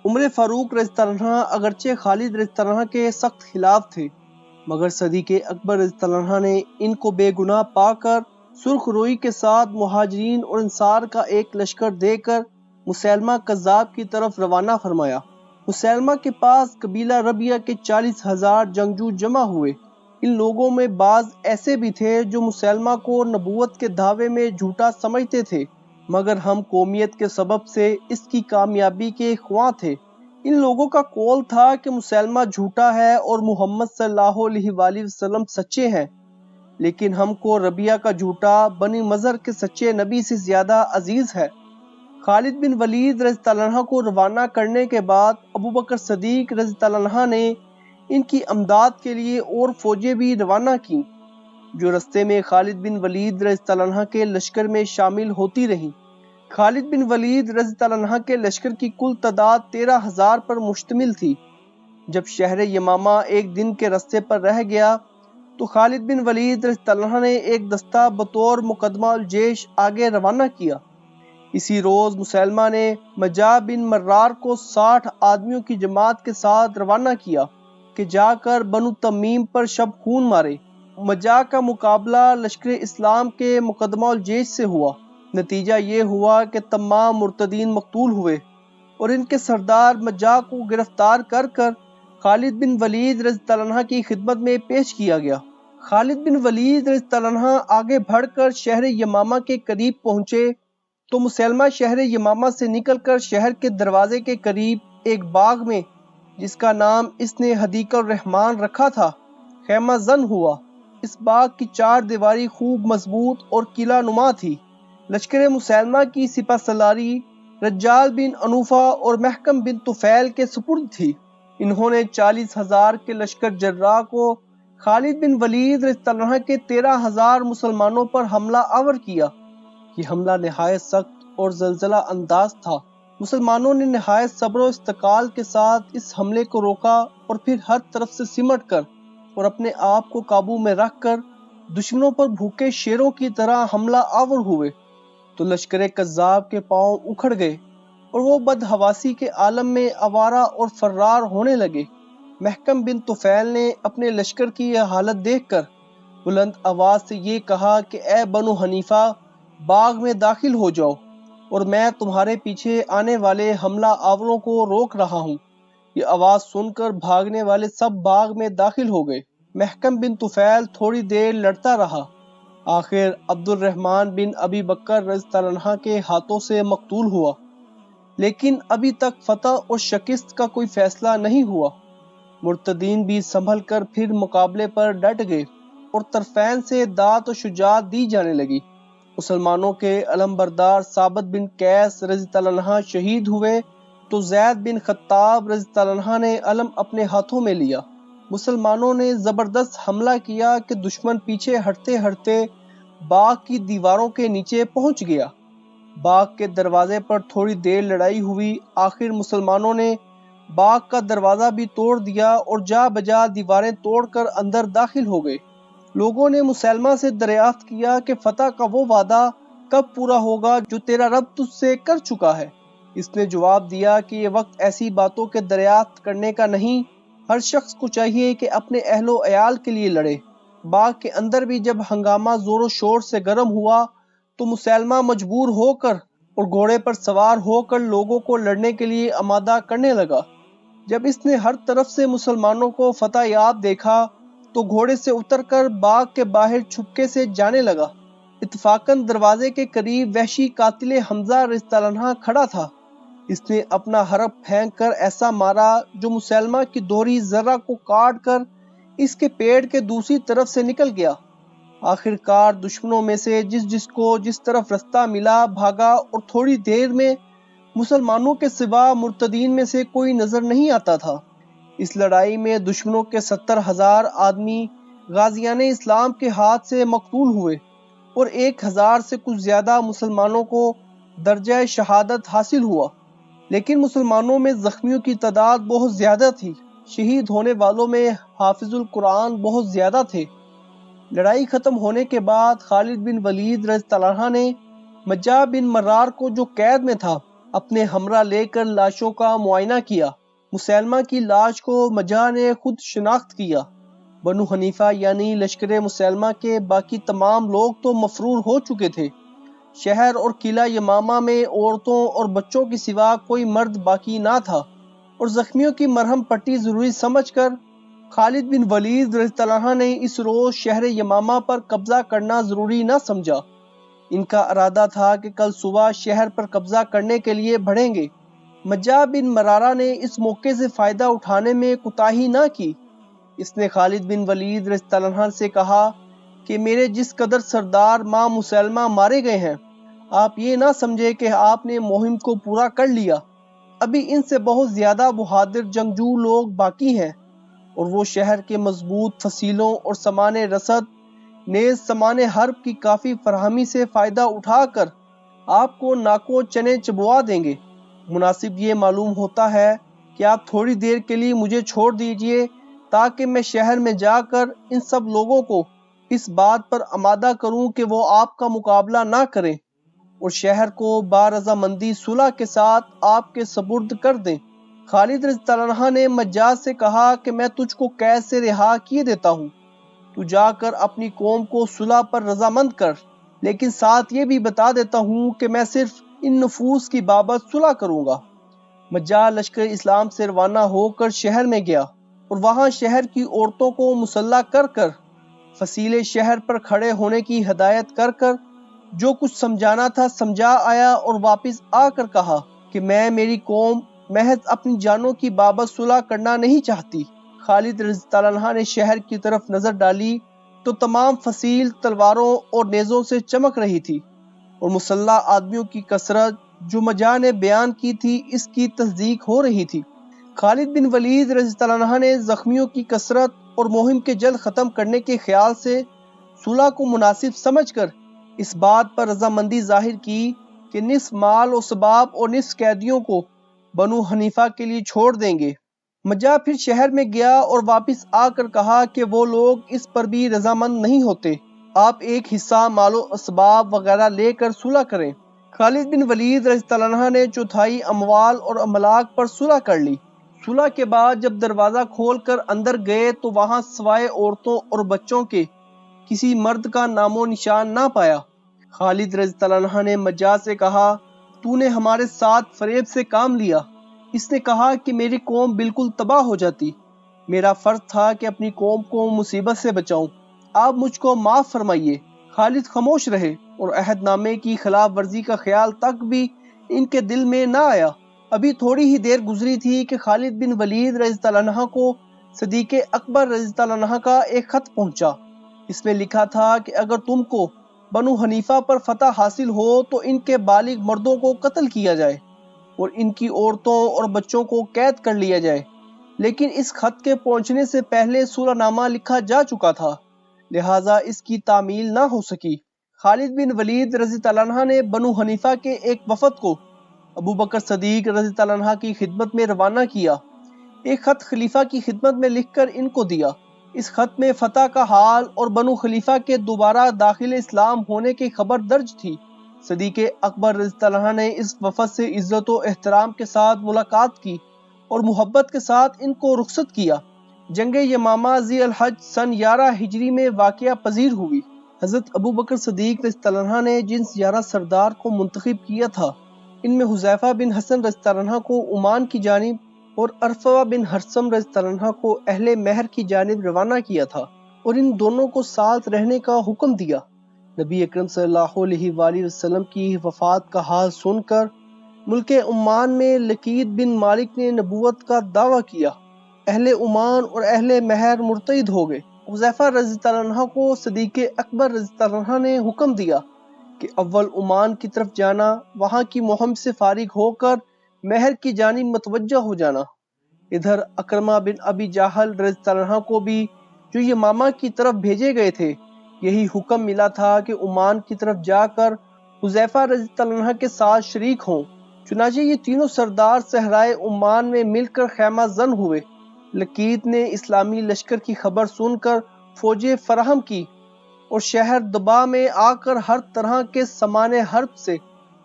عمر فاروق رضی اللہ عنہ اگرچہ خالد رضی اللہ عنہ کے سخت خلاف تھے، مگر صدیق اکبر رضی اللہ عنہ نے ان کو بے گناہ پا کر سرخ روئی کے ساتھ مہاجرین اور انصار کا ایک لشکر دے کر مسیلمہ کذاب کی طرف روانہ فرمایا۔ مسیلمہ کے پاس قبیلہ ربیہ کے 40,000 جنگجو جمع ہوئے۔ ان لوگوں میں بعض ایسے بھی تھے جو مسیلمہ کو نبوت کے دعوے میں جھوٹا سمجھتے تھے، مگر ہم قومیت کے سبب سے اس کی کامیابی کے خواہاں تھے۔ ان لوگوں کا قول تھا کہ مسیلمہ جھوٹا ہے اور محمد صلی اللہ علیہ وآلہ وسلم سچے ہیں، لیکن ہم کو ربیہ کا جھوٹا بنی مضر کے سچے نبی سے زیادہ عزیز ہے۔ خالد بن ولید رضی اللہ عنہ کو روانہ کرنے کے بعد ابوبکر صدیق رضی اللہ عنہ نے ان کی امداد کے لیے اور فوجیں بھی روانہ کیں، جو رستے میں خالد بن ولید رضی اللہ عنہ کے لشکر میں شامل ہوتی رہیں۔ خالد بن ولید رضی اللہ عنہ کے لشکر کی کل تعداد 13,000 پر مشتمل تھی۔ جب شہر یمامہ ایک دن کے رستے پر رہ گیا تو خالد بن ولید رضی اللہ عنہ نے ایک دستہ بطور مقدمہ الجیش آگے روانہ کیا۔ اسی روز مسیلمہ نے مجاع بن مرار کو 60 آدمیوں کی جماعت کے ساتھ روانہ کیا کہ جا کر بنو تمیم پر شب خون مارے۔ مجاع کا مقابلہ لشکر اسلام کے مقدمہ الجیش سے ہوا۔ نتیجہ یہ ہوا کہ تمام مرتدین مقتول ہوئے اور ان کے سردار مجاع کو گرفتار کر کر خالد بن ولید رضی اللہ عنہ کی خدمت میں پیش کیا گیا۔ خالد بن ولید رضی اللہ عنہ آگے بڑھ کر شہر یمامہ کے قریب پہنچے تو مسیلمہ شہر یمامہ سے نکل کر شہر کے دروازے کے قریب ایک باغ میں، جس کا نام اس نے حدیقہ الرحمن رکھا تھا، خیمہ زن ہوا۔ اس باغ کی 4 دیواری خوب مضبوط اور قلعہ نما تھی۔ لشکر مسیلمہ کی سپہ سالاری رجال بن انوفہ اور محکم بن طفیل کے سپرد تھی۔ انہوں نے 40,000 کے لشکر جراح کو خالد بن ولید رضی اللہ عنہ کے 13,000 مسلمانوں پر حملہ آور کیا۔ یہ حملہ نہایت سخت اور زلزلہ انداز تھا۔ مسلمانوں نے نہایت صبر و استقال کے ساتھ اس حملے کو روکا اور پھر ہر طرف سے سمٹ کر اور اپنے آپ کو قابو میں رکھ کر دشمنوں پر بھوکے شیروں کی طرح حملہ آور ہوئے تو لشکر کذاب کے پاؤں اکھڑ گئے اور وہ بدحواسی کے عالم میں آوارہ اور فرار ہونے لگے۔ محکم بن طفیل نے اپنے لشکر کی یہ حالت دیکھ کر بلند آواز سے یہ کہا کہ اے بنو حنیفہ، باغ میں داخل ہو جاؤ اور میں تمہارے پیچھے آنے والے حملہ آوروں کو روک رہا ہوں۔ یہ آواز سن کر بھاگنے والے سب باغ میں داخل ہو گئے۔ محکم بن طفیل تھوڑی دیر لڑتا رہا، آخر عبد الرحمن بن ابی بکر رضی اللہ عنہ کے ہاتھوں سے مقتول ہوا، لیکن ابھی تک فتح اور شکست کا کوئی فیصلہ نہیں ہوا۔ مرتدین بھی سنبھل کر پھر مقابلے پر ڈٹ گئے اور طرفین سے داد و شجاعت دی جانے لگی۔ مسلمانوں کے علم بردار ثابت بن قیس رضی اللہ عنہ شہید ہوئے تو زید بن خطاب رضی اللہ عنہ نے علم اپنے ہاتھوں میں لیا۔ مسلمانوں نے زبردست حملہ کیا کہ دشمن پیچھے ہٹتے ہٹتے باغ کی دیواروں کے نیچے پہنچ گیا۔ باغ کے دروازے پر تھوڑی دیر لڑائی ہوئی، آخر مسلمانوں نے باغ کا دروازہ بھی توڑ دیا اور جا بجا دیواریں توڑ کر اندر داخل ہو گئے۔ لوگوں نے مسیلمہ سے دریافت کیا کہ فتح کا وہ وعدہ کب پورا ہوگا جو تیرا رب تجھ سے کر چکا ہے؟ اس نے جواب دیا کہ یہ وقت ایسی باتوں کے دریافت کرنے کا نہیں، ہر شخص کو چاہیے کہ اپنے اہل و عیال کے لیے لڑے۔ باغ کے اندر بھی جب ہنگامہ زور و شور سے گرم ہوا تو مسیلمہ مجبور ہو کر اور گھوڑے پر سوار ہو کر لوگوں کو لڑنے کے لیے آمادہ کرنے لگا۔ جب اس نے ہر طرف سے مسلمانوں کو فتح یاب دیکھا تو گھوڑے سے اتر کر باغ کے باہر چھپکے سے جانے لگا۔ اتفاقاً دروازے کے قریب وحشی قاتل حمزہ رضی اللہ عنہ کھڑا تھا۔ اس نے اپنا حرب پھینک کر ایسا مارا جو مسیلمہ کی دوہری ذرہ کو کاٹ کر اس کے پیٹ کے دوسری طرف سے نکل گیا۔ آخر کار دشمنوں میں سے جس کو جس طرف رستہ ملا بھاگا اور تھوڑی دیر میں مسلمانوں کے سوا مرتدین میں سے کوئی نظر نہیں آتا تھا۔ اس لڑائی میں دشمنوں کے 70,000 آدمی غازیان اسلام کے ہاتھ سے مقتول ہوئے اور 1,000 سے کچھ زیادہ مسلمانوں کو درجہ شہادت حاصل ہوا، لیکن مسلمانوں میں زخمیوں کی تعداد بہت زیادہ تھی۔ شہید ہونے والوں میں حافظ القرآن بہت زیادہ تھے۔ لڑائی ختم ہونے کے بعد خالد بن ولید رضی اللہ عنہ نے مجاع بن مرار کو جو قید میں تھا اپنے ہمراہ لے کر لاشوں کا معائنہ کیا۔ مسیلمہ کی لاش کو مجاہ نے خود شناخت کیا۔ بنو حنیفہ یعنی لشکر مسیلمہ کے باقی تمام لوگ تو مفرور ہو چکے تھے۔ شہر اور قلعہ یمامہ میں عورتوں اور بچوں کے سوا کوئی مرد باقی نہ تھا، اور زخمیوں کی مرہم پٹی ضروری سمجھ کر خالد بن ولید رضی اللہ عنہ نے اس روز شہر یمامہ پر قبضہ کرنا ضروری نہ سمجھا۔ ان کا ارادہ تھا کہ کل صبح شہر پر قبضہ کرنے کے لیے بڑھیں گے۔ مجاہ بن مرارہ نے اس موقع سے فائدہ اٹھانے میں کوتاہی نہ کی۔ اس نے خالد بن ولید رضی اللہ عنہ سے کہا کہ میرے جس قدر سردار ماں مسلمہ مارے گئے ہیں، آپ یہ نہ سمجھے کہ آپ نے مہم کو پورا کر لیا۔ ابھی ان سے بہت زیادہ بہادر جنگجو لوگ باقی ہیں، اور وہ شہر کے مضبوط فصیلوں اور سامان رسد نیز سامان حرب کی کافی فراہمی سے فائدہ اٹھا کر آپ کو ناکو چنے چبوا دیں گے۔ مناسب یہ معلوم ہوتا ہے کہ آپ تھوڑی دیر کے لیے مجھے چھوڑ دیجئے تاکہ میں شہر میں جا کر ان سب لوگوں کو اس بات پر آمادہ کروں کہ وہ آپ کا مقابلہ نہ کریں اور شہر کو بارضامندی صلح کے ساتھ آپ کے سپرد کر دیں۔ خالد رضی اللہ عنہ نے مجاہ سے کہا کہ میں تجھ کو قید سے رہا کیے دیتا ہوں، تو جا کر اپنی قوم کو صلح پر رضامند کر، لیکن ساتھ یہ بھی بتا دیتا ہوں کہ میں صرف ان نفوس کی بابت صلح کروں گا۔ مجاہ لشکر اسلام سے روانہ ہو کر شہر میں گیا اور وہاں شہر کی عورتوں کو مسلح کر کر فصیلے شہر پر کھڑے ہونے کی ہدایت کر کر جو کچھ سمجھانا تھا سمجھا آیا، اور واپس آ کر کہا کہ میں میری قوم محض اپنی جانوں کی بابت صلح کرنا نہیں چاہتی۔ خالد رضی اللہ عنہ نے شہر کی طرف نظر ڈالی تو تمام فصیل تلواروں اور نیزوں سے چمک رہی تھی، اور مسلح آدمیوں کی کثرت جو مجاہ نے بیان کی تھی اس کی تصدیق ہو رہی تھی۔ خالد بن ولید رضی اللہ عنہ نے زخمیوں کی کثرت اور مہم کے جلد ختم کرنے کے خیال سے صلح کو مناسب سمجھ کر اس بات پر رضامندی ظاہر کی کہ نصف مال و اسباب اور نصف قیدیوں کو بنو حنیفہ کے لیے چھوڑ دیں گے۔ مجاہ پھر شہر میں گیا اور واپس آ کر کہا کہ وہ لوگ اس پر بھی رضامند نہیں ہوتے، آپ ایک حصہ مال و اسباب وغیرہ لے کر صلح کریں۔ خالد بن ولید رضی اللہ عنہ نے چوتھائی اموال اور املاک پر صلح کر لی۔ صلح کے بعد جب دروازہ کھول کر اندر گئے تو وہاں سوائے عورتوں اور بچوں کے کسی مرد کا نام و نشان نہ پایا۔ خالد رضی اللہ عنہ نے مجاہ سے کہا، تو نے ہمارے ساتھ فریب سے کام لیا۔ اس نے کہا کہ میری قوم بالکل تباہ ہو جاتی، میرا فرض تھا کہ اپنی قوم کو مصیبت سے بچاؤں، آپ مجھ کو معاف فرمائیے۔ خالد خاموش رہے اور عہد نامے کی خلاف ورزی کا خیال تک بھی ان کے دل میں نہ آیا۔ ابھی تھوڑی ہی دیر گزری تھی کہ خالد بن ولید رضی اللہ عنہ کو صدیق اکبر رضی اللہ عنہ کا ایک خط پہنچا۔ اس میں لکھا تھا کہ اگر تم کو بنو حنیفہ پر فتح حاصل ہو تو ان کے بالغ مردوں کو قتل کیا جائے اور ان کی عورتوں اور بچوں کو قید کر لیا جائے، لیکن اس خط کے پہنچنے سے پہلے صلح نامہ لکھا جا چکا تھا، لہٰذا اس کی تعمیل نہ ہو سکی۔ خالد بن ولید رضی اللہ عنہ نے بنو حنیفہ کے ایک وفد کو ابو بکر صدیق رضی اللہ عنہ کی خدمت میں روانہ کیا۔ ایک خط خلیفہ کی خدمت میں لکھ کر ان کو دیا۔ اس خط میں فتح کا حال اور بنو خلیفہ کے دوبارہ داخل اسلام ہونے کی خبر درج تھی۔ صدیق اکبر رضی اللہ عنہ نے اس وفد سے عزت و احترام کے ساتھ ملاقات کی اور محبت کے ساتھ ان کو رخصت کیا۔ جنگ یمامہ ذی الحج سن 11 ہجری میں واقعہ پذیر ہوئی۔ حضرت ابو بکر صدیق رضی اللہ عنہ نے جن 11 سردار کو منتخب کیا تھا، ان میں حذیفہ بن حسن رضی اللہ عنہ کو عمان کی جانب اور ارفع بن حرثم رضی اللہ عنہ کو اہل مہر کی جانب روانہ کیا تھا، اور ان دونوں کو ساتھ رہنے کا حکم دیا۔ نبی اکرم صلی اللہ علیہ وآلہ وسلم کی وفات کا حال سن کر ملک عمان میں لقیط بن مالک نے نبوت کا دعویٰ کیا۔ اہل عمان اور اہل مہر مرتد ہو گئے۔ حذیفہ رضی اللہ عنہ کو صدیق اکبر رضی اللہ عنہ نے حکم دیا کہ اول عمان کی طرف جانا، وہاں کی مہم سے فارغ ہو کر مہر کی جانب متوجہ ہو جانا۔ ادھر اکرمہ بن ابی جہل رضی اللہ عنہ کو بھی جو یمامہ کی طرف بھیجے گئے تھے یہی حکم ملا تھا کہ عمان کی طرف جا کر حذیفہ رضی اللہ عنہ کے ساتھ شریک ہوں۔ چنانچہ یہ تینوں سردار صحرائے عمان میں مل کر خیمہ زن ہوئے۔ لقیط نے اسلامی لشکر کی خبر سن کر فوجیں فراہم کی اور شہر دبا میں آ کر ہر طرح کے سامان حرب سے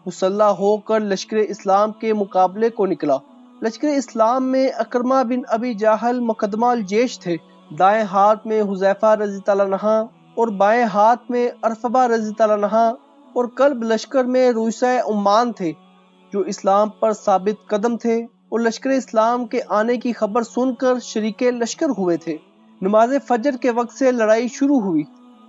مسلح ہو کر لشکر اسلام کے مقابلے کو نکلا۔ لشکر اسلام میں اکرمہ بن ابی جہل مقدمہ الجیش تھے۔ دائیں ہاتھ میں حذیفہ رضی اللہ عنہ اور بائیں ہاتھ میں ارفبہ رضی اللہ عنہ اور قلب لشکر میں رویسہ عمان تھے، جو اسلام پر ثابت قدم تھے اور لشکر اسلام کے آنے کی خبر سن کر شریک لشکر ہوئے تھے۔ نماز فجر کے وقت سے لڑائی شروع ہوئی۔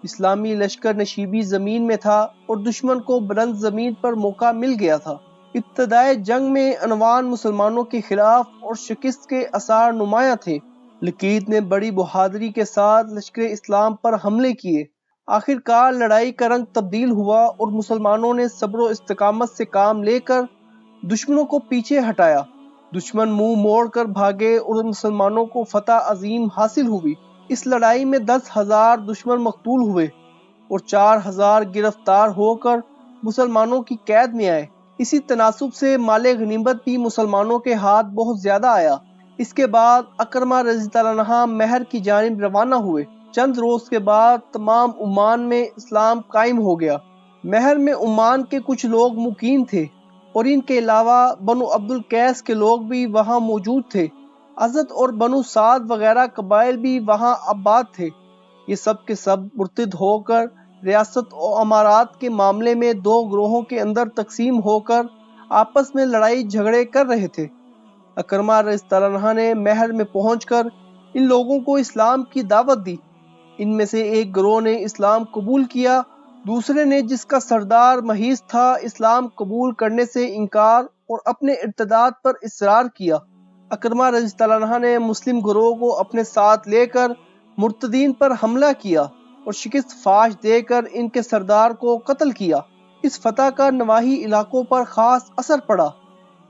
اسلامی لشکر نشیبی زمین میں تھا اور دشمن کو بلند زمین پر موقع مل گیا تھا۔ ابتدائے جنگ میں عنوان مسلمانوں کے خلاف اور شکست کے آثار نمایاں تھے۔ لقیط نے بڑی بہادری کے ساتھ لشکر اسلام پر حملے کیے۔ آخر کار لڑائی کا رنگ تبدیل ہوا اور مسلمانوں نے صبر و استقامت سے کام لے کر دشمنوں کو پیچھے ہٹایا۔ دشمن منہ موڑ کر بھاگے اور مسلمانوں کو فتح عظیم حاصل ہوئی۔ اس لڑائی میں 10,000 دشمن مقتول ہوئے اور 4,000 گرفتار ہو کر مسلمانوں کی قید میں آئے۔ اسی تناسب سے مال غنیمت بھی مسلمانوں کے ہاتھ بہت زیادہ آیا۔ اس کے بعد اکرمہ رضی اللہ عنہ مہر کی جانب روانہ ہوئے۔ چند روز کے بعد تمام عمان میں اسلام قائم ہو گیا۔ مہر میں عمان کے کچھ لوگ مقیم تھے اور ان کے علاوہ بنو عبد القیس کے لوگ بھی وہاں موجود تھے۔ ازد اور بنو سعد وغیرہ قبائل بھی وہاں آباد تھے۔ یہ سب کے سب مرتد ہو کر ریاست و امارات کے معاملے میں دو گروہوں کے اندر تقسیم ہو کر آپس میں لڑائی جھگڑے کر رہے تھے۔ اکرمہ رضی اللہ عنہ نے مہر میں پہنچ کر ان لوگوں کو اسلام کی دعوت دی۔ ان میں سے ایک گروہ نے اسلام قبول کیا، دوسرے نے، جس کا سردار محیص تھا، اسلام قبول کرنے سے انکار اور اپنے ارتداد پر اصرار کیا۔ اکرمہ رضی اللہ عنہ نے مسلم گروہ کو اپنے ساتھ لے کر مرتدین پر حملہ کیا اور شکست فاش دے کر ان کے سردار کو قتل کیا۔ اس فتح کا نواحی علاقوں پر خاص اثر پڑا۔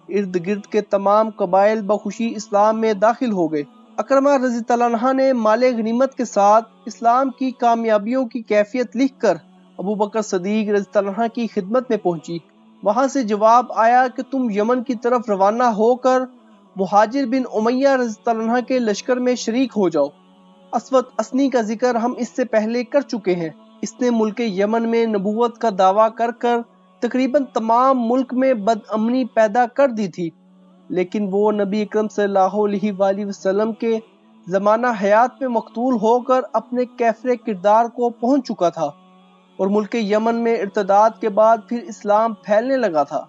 ارد گرد کے تمام قبائل بخوشی اسلام میں داخل ہو گئے۔ اکرمہ رضی اللہ عنہ نے مال غنیمت کے ساتھ اسلام کی کامیابیوں کی کیفیت لکھ کر ابو بکر صدیق رضی اللہ عنہ کی خدمت میں پہنچی۔ وہاں سے جواب آیا کہ تم یمن کی طرف روانہ ہو کر مہاجر بن امیہ رضی اللہ عنہ کے لشکر میں شریک ہو جاؤ۔ اسود اسنی کا ذکر ہم اس سے پہلے کر چکے ہیں۔ اس نے ملک یمن میں نبوت کا دعویٰ کر کر تقریباً تمام ملک میں بد امنی پیدا کر دی تھی، لیکن وہ نبی اکرم صلی اللہ علیہ وآلہ وسلم کے زمانہ حیات میں مقتول ہو کر اپنے کیفر کردار کو پہنچ چکا تھا اور ملک یمن میں ارتداد کے بعد پھر اسلام پھیلنے لگا تھا۔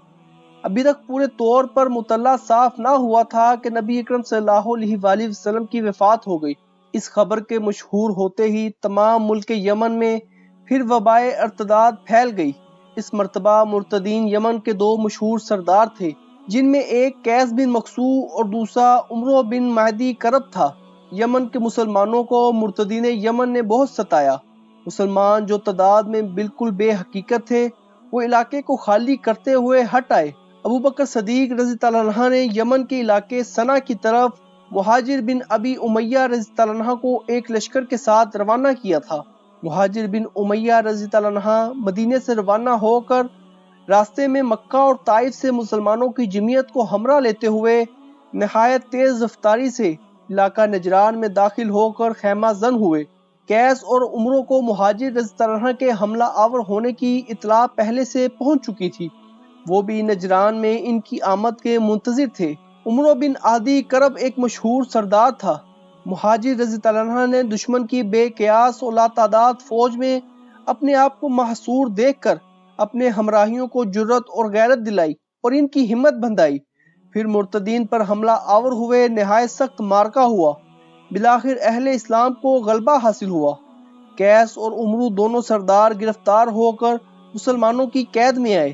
ابھی تک پورے طور پر مطلع صاف نہ ہوا تھا کہ نبی اکرم صلی اللہ علیہ وآلہ وسلم کی وفات ہو گئی۔ اس خبر کے مشہور ہوتے ہی تمام ملک یمن میں پھر وبائے ارتداد پھیل گئی۔ اس مرتبہ مرتدین یمن کے دو مشہور سردار تھے، جن میں ایک قیس بن مقصوع اور دوسرا عمرو بن مہدی کرب تھا۔ یمن کے مسلمانوں کو مرتدین یمن نے بہت ستایا۔ مسلمان جو تعداد میں بالکل بے حقیقت تھے، وہ علاقے کو خالی کرتے ہوئے ہٹ آئے۔ ابو بکر صدیق رضی اللہ عنہ نے یمن کے علاقے سنا کی طرف مہاجر بن ابی امیہ رضی اللہ عنہ کو ایک لشکر کے ساتھ روانہ کیا تھا۔ مہاجر بن امیہ رضی اللہ عنہ مدینے سے روانہ ہو کر راستے میں مکہ اور طائف سے مسلمانوں کی جمعیت کو ہمراہ لیتے ہوئے نہایت تیز رفتاری سے علاقہ نجران میں داخل ہو کر خیمہ زن ہوئے۔ قیس اور عمرو کو مہاجر رضی اللہ عنہ کے حملہ آور ہونے کی اطلاع پہلے سے پہنچ چکی تھی، وہ بھی نجران میں ان کی آمد کے منتظر تھے۔ عمرو بن عدی کرب ایک مشہور سردار تھا۔ مہاجر رضی اللہ عنہ نے دشمن کی بے قیاس و لاتعداد فوج میں اپنے آپ کو محصور دیکھ کر اپنے ہمراہیوں کو جرأت اور غیرت دلائی اور ان کی ہمت بندھائی۔ پھر مرتدین پر حملہ آور ہوئے، نہایت سخت معرکہ ہوا، بالآخر اہل اسلام کو غلبہ حاصل ہوا۔ قیس اور عمرو دونوں سردار گرفتار ہو کر مسلمانوں کی قید میں آئے۔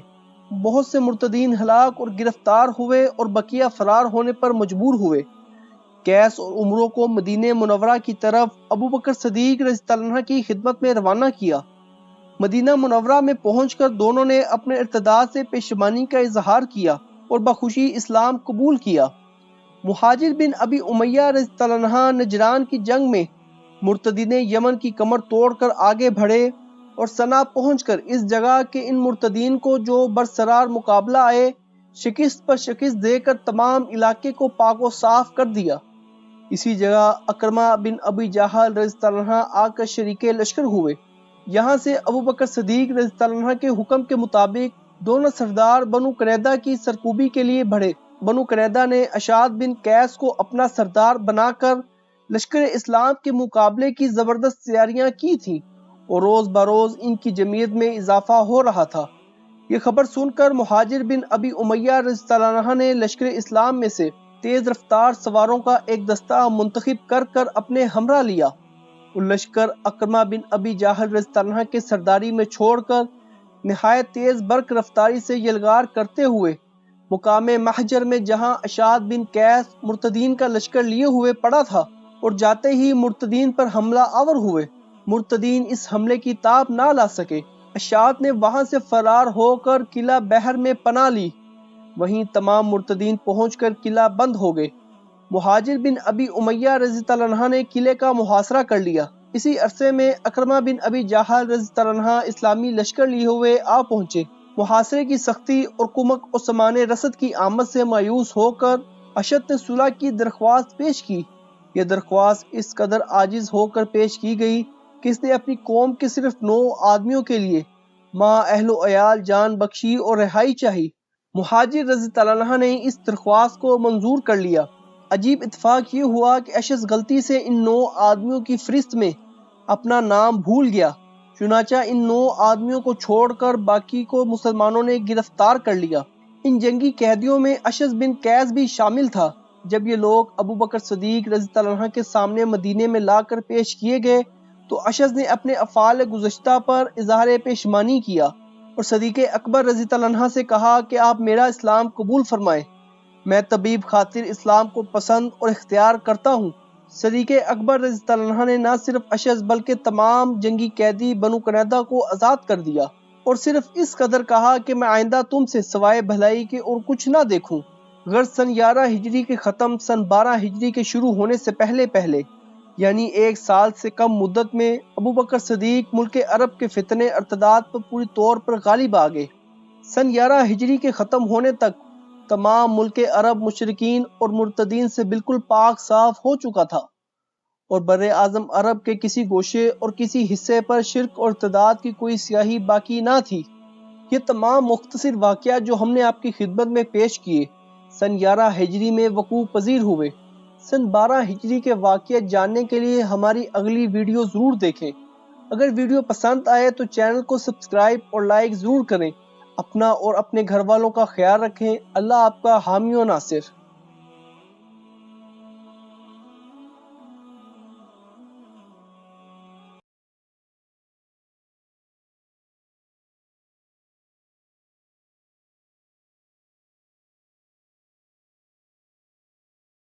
بہت سے مرتدین ہلاک اور گرفتار ہوئے اور بقیہ فرار ہونے پر مجبور ہوئے۔ قیس اور عمرو کو مدینہ منورہ کی طرف ابو بکر صدیق رضی اللہ عنہ کی خدمت میں روانہ کیا۔ مدینہ منورہ میں پہنچ کر دونوں نے اپنے ارتداد سے پشیمانی کا اظہار کیا اور بخوشی اسلام قبول کیا۔ مہاجر بن ابی امیہ رضی اللہ عنہ نجران کی جنگ میں مرتدین یمن کی کمر توڑ کر آگے بڑھے اور سنا پہنچ کر اس جگہ کے ان مرتدین کو جو برسرار مقابلہ آئے، شکست پر شکست دے کر تمام علاقے کو پاک و صاف کر دیا۔ اسی جگہ اکرمہ بن ابی جہل رضی اللہ عنہ آ کر شریک لشکر ہوئے۔ یہاں سے ابو بکر صدیق رضی اللہ عنہ کے حکم کے مطابق دونوں سردار بنو قریظہ کی سرکوبی کے لیے بڑھے۔ بنو قریظہ نے اشعث بن قیس کو اپنا سردار بنا کر لشکر اسلام کے مقابلے کی زبردست تیاریاں کی تھیں اور روز بروز ان کی جمعیت میں اضافہ ہو رہا تھا۔ یہ خبر سن کر مہاجر بن ابی امیہ رضی اللہ عنہ نے لشکر اسلام میں سے تیز رفتار سواروں کا ایک دستہ منتخب کر کر اپنے ہمراہ لیا۔ وہ لشکر اکرمہ بن ابی جہل رضی اللہ عنہ کے سرداری میں چھوڑ کر نہایت تیز برق رفتاری سے یلغار کرتے ہوئے مقام محجر میں جہاں اشعث بن قیس مرتدین کا لشکر لیے ہوئے پڑا تھا اور جاتے ہی مرتدین پر حملہ آور ہوئے۔ مرتدین اس حملے کی تاب نہ لا سکے۔ اشعث نے وہاں سے فرار ہو کر قلعہ بحر میں پناہ لی۔ وہیں تمام مرتدین پہنچ کر قلعہ بند ہو گئے۔ مہاجر بن ابی امیہ رضی اللہ عنہ نے قلعے کا محاصرہ کر لیا۔ اسی عرصے میں اکرمہ بن ابی جہل رضی اللہ عنہ اسلامی لشکر لیے ہوئے آ پہنچے۔ محاصرے کی سختی اور کمک اور سامان رسد کی آمد سے مایوس ہو کر اشد نے صلح کی درخواست پیش کی۔ یہ درخواست اس قدر عاجز ہو کر پیش کی گئی کہ اس نے اپنی قوم کے صرف 9 آدمیوں کے لیے ماں اہل و عیال جان بخشی اور رہائی چاہی۔ مہاجر رضی اللہ عنہ نے اس درخواست کو منظور کر لیا۔ عجیب اتفاق یہ ہوا کہ اشعث غلطی سے ان 9 آدمیوں کی فہرست میں اپنا نام بھول گیا، چنانچہ ان 9 آدمیوں کو چھوڑ کر باقی کو مسلمانوں نے گرفتار کر لیا۔ ان جنگی قیدیوں میں اشعث بن قیس بھی شامل تھا۔ جب یہ لوگ ابو بکر صدیق رضی اللہ عنہ کے سامنے مدینے میں لا کر پیش کیے گئے تو اشعث نے اپنے افعال گزشتہ پر اظہار پشیمانی کیا اور صدیق اکبر رضی اللہ عنہ سے کہا کہ آپ میرا اسلام قبول فرمائیں، میں طبیب خاطر اسلام کو پسند اور اختیار کرتا ہوں۔ صدیق اکبر رضی اللہ عنہ نے نہ صرف اشعث بلکہ تمام جنگی قیدی بنو قریظہ کو آزاد کر دیا اور صرف اس قدر کہا کہ میں آئندہ تم سے سوائے بھلائی کے اور کچھ نہ دیکھوں۔ غرض سن 11 ہجری کے ختم سن 12 ہجری کے شروع ہونے سے پہلے یعنی 1 سال سے کم مدت میں ابو بکر صدیق ملک عرب کے فتنے ارتداد پر پوری طور پر غالب آ گئے۔ سن 11 ہجری کے ختم ہونے تک تمام ملک عرب مشرکین اور مرتدین سے بالکل پاک صاف ہو چکا تھا اور بر اعظم عرب کے کسی گوشے اور کسی حصے پر شرک اور ارتداد کی کوئی سیاہی باقی نہ تھی۔ یہ تمام مختصر واقعات جو ہم نے آپ کی خدمت میں پیش کیے سن 11 ہجری میں وقوع پذیر ہوئے۔ سن 12 ہجری کے واقعات جاننے کے لیے ہماری اگلی ویڈیو ضرور دیکھیں۔ اگر ویڈیو پسند آئے تو چینل کو سبسکرائب اور لائک ضرور کریں۔ اپنا اور اپنے گھر والوں کا خیال رکھیں۔ اللہ آپ کا حامی و ناصر۔